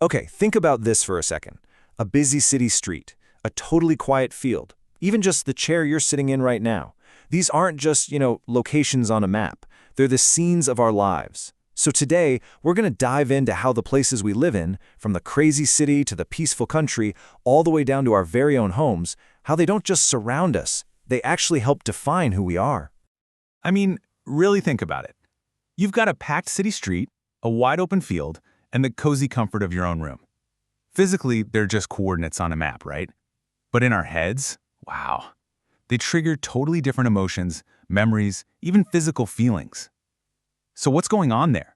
Okay, think about this for a second. A busy city street, a totally quiet field, even just the chair you're sitting in right now. These aren't just, locations on a map. They're the scenes of our lives. So today, we're going to dive into how the places we live in, from the crazy city to the peaceful country, all the way down to our very own homes, how they don't just surround us, they actually help define who we are. I mean, really think about it. You've got a packed city street, a wide-open field, and the cozy comfort of your own room. Physically, they're just coordinates on a map, right? But in our heads, wow. They trigger totally different emotions, memories, even physical feelings. So what's going on there?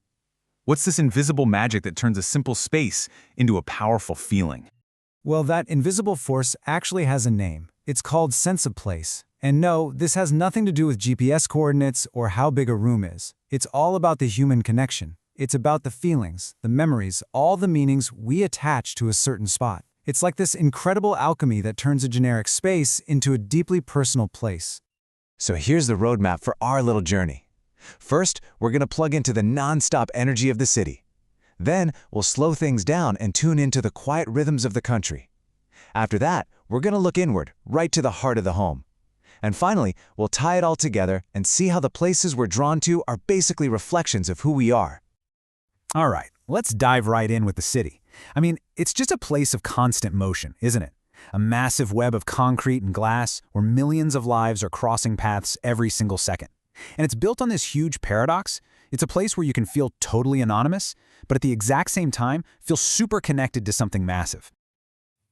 What's this invisible magic that turns a simple space into a powerful feeling? Well, that invisible force actually has a name. It's called sense of place. And no, this has nothing to do with GPS coordinates or how big a room is. It's all about the human connection. It's about the feelings, the memories, all the meanings we attach to a certain spot. It's like this incredible alchemy that turns a generic space into a deeply personal place. So here's the roadmap for our little journey. First, we're going to plug into the non-stop energy of the city. Then, we'll slow things down and tune into the quiet rhythms of the country. After that, we're going to look inward, right to the heart of the home. And finally, we'll tie it all together and see how the places we're drawn to are basically reflections of who we are. All right, let's dive right in with the city. I mean, it's just a place of constant motion, isn't it? A massive web of concrete and glass where millions of lives are crossing paths every single second. And it's built on this huge paradox. It's a place where you can feel totally anonymous, but at the exact same time, feel super connected to something massive.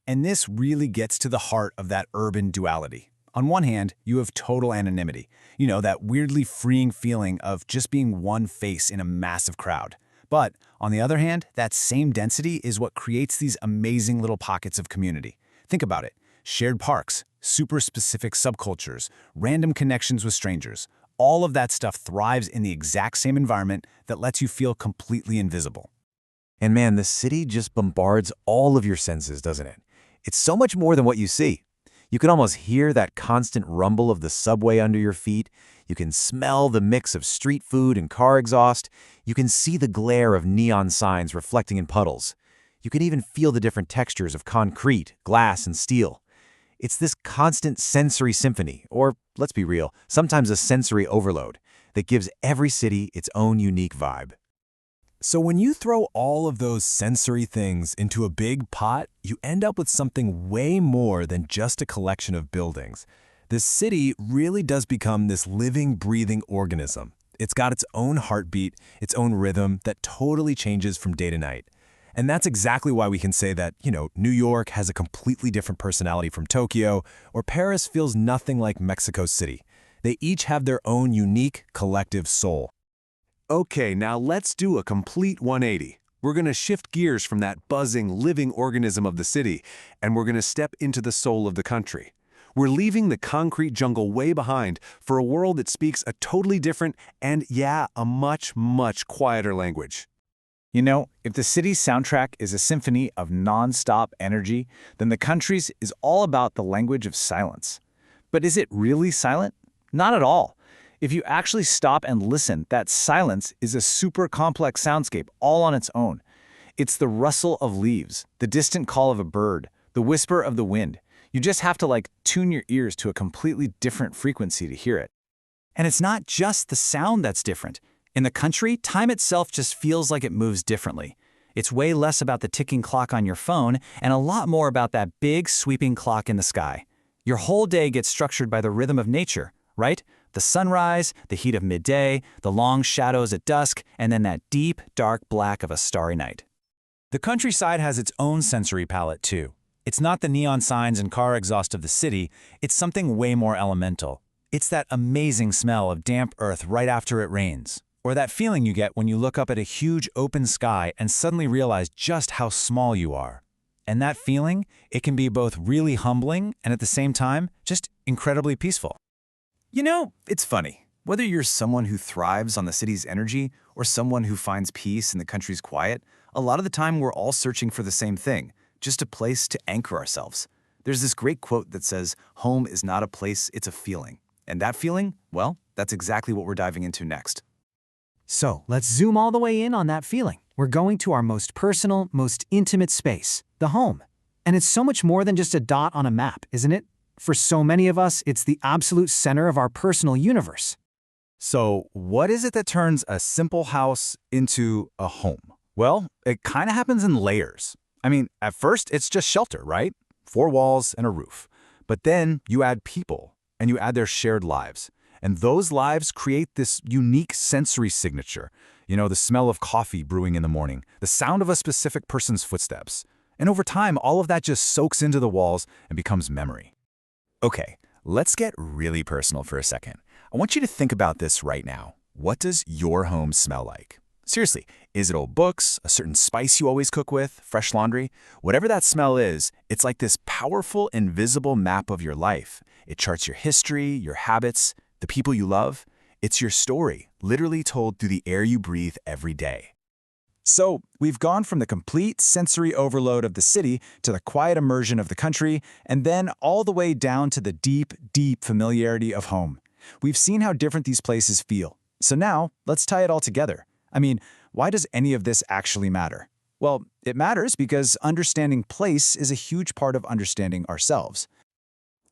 And this really gets to the heart of that urban duality. On one hand, you have total anonymity. That weirdly freeing feeling of just being one face in a massive crowd. But on the other hand, that same density is what creates these amazing little pockets of community. Think about it. Shared parks, super specific subcultures, random connections with strangers. All of that stuff thrives in the exact same environment that lets you feel completely invisible. And man, the city just bombards all of your senses, doesn't it? It's so much more than what you see. You can almost hear that constant rumble of the subway under your feet. You can smell the mix of street food and car exhaust. You can see the glare of neon signs reflecting in puddles. You can even feel the different textures of concrete, glass, and steel. It's this constant sensory symphony, or let's be real, sometimes a sensory overload, that gives every city its own unique vibe. So when you throw all of those sensory things into a big pot, you end up with something way more than just a collection of buildings. The city really does become this living, breathing organism. It's got its own heartbeat, its own rhythm that totally changes from day to night. And that's exactly why we can say that, New York has a completely different personality from Tokyo, or Paris feels nothing like Mexico City. They each have their own unique collective soul. Okay, now let's do a complete 180. We're going to shift gears from that buzzing, living organism of the city, and we're going to step into the soul of the country. We're leaving the concrete jungle way behind for a world that speaks a totally different and, a much, much quieter language. If the city's soundtrack is a symphony of non-stop energy, then the country's is all about the language of silence. But is it really silent? Not at all. If you actually stop and listen, that silence is a super complex soundscape all on its own. It's the rustle of leaves, the distant call of a bird, the whisper of the wind. You just have to tune your ears to a completely different frequency to hear it. And it's not just the sound that's different. In the country, time itself just feels like it moves differently. It's way less about the ticking clock on your phone and a lot more about that big, sweeping clock in the sky. Your whole day gets structured by the rhythm of nature, right? The sunrise, the heat of midday, the long shadows at dusk, and then that deep, dark black of a starry night. The countryside has its own sensory palette, too. It's not the neon signs and car exhaust of the city, it's something way more elemental. It's that amazing smell of damp earth right after it rains. Or that feeling you get when you look up at a huge open sky and suddenly realize just how small you are. And that feeling, it can be both really humbling and at the same time, just incredibly peaceful. It's funny. Whether you're someone who thrives on the city's energy or someone who finds peace in the country's quiet, a lot of the time we're all searching for the same thing, just a place to anchor ourselves. There's this great quote that says, "Home is not a place, it's a feeling." And that feeling, well, that's exactly what we're diving into next. So let's zoom all the way in on that feeling. We're going to our most personal, most intimate space, the home. And it's so much more than just a dot on a map, isn't it? For so many of us, it's the absolute center of our personal universe. So, what is it that turns a simple house into a home? Well, it kind of happens in layers. I mean, at first, it's just shelter, right? 4 walls and a roof. But then you add people, and you add their shared lives. And those lives create this unique sensory signature. You know, the smell of coffee brewing in the morning, the sound of a specific person's footsteps. And over time, all of that just soaks into the walls and becomes memory. Okay, let's get really personal for a second. I want you to think about this right now. What does your home smell like? Seriously, is it old books, a certain spice you always cook with, fresh laundry? Whatever that smell is, it's like this powerful, invisible map of your life. It charts your history, your habits, the people you love. It's your story, literally told through the air you breathe every day. So, we've gone from the complete sensory overload of the city to the quiet immersion of the country, and then all the way down to the deep, deep familiarity of home. We've seen how different these places feel. So now, let's tie it all together. I mean, why does any of this actually matter? Well, it matters because understanding place is a huge part of understanding ourselves.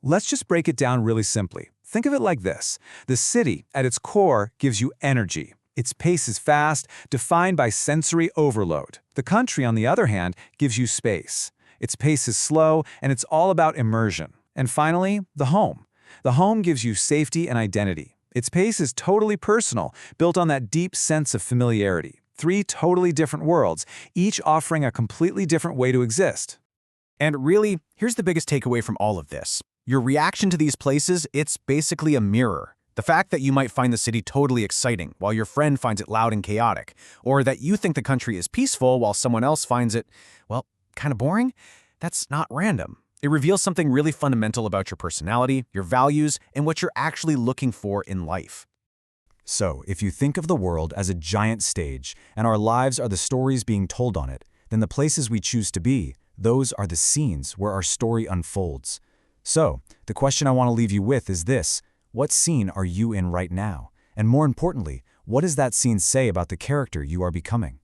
Let's just break it down really simply. Think of it like this. The city, at its core, gives you energy. Its pace is fast, defined by sensory overload. The country, on the other hand, gives you space. Its pace is slow, and it's all about immersion. And finally, the home. The home gives you safety and identity. Its pace is totally personal, built on that deep sense of familiarity. 3 totally different worlds, each offering a completely different way to exist. And really, here's the biggest takeaway from all of this. Your reaction to these places, it's basically a mirror. The fact that you might find the city totally exciting while your friend finds it loud and chaotic, or that you think the country is peaceful while someone else finds it, well, kind of boring, that's not random. It reveals something really fundamental about your personality, your values, and what you're actually looking for in life. So, if you think of the world as a giant stage, and our lives are the stories being told on it, then the places we choose to be, those are the scenes where our story unfolds. So, the question I want to leave you with is this: what scene are you in right now? And more importantly, what does that scene say about the character you are becoming?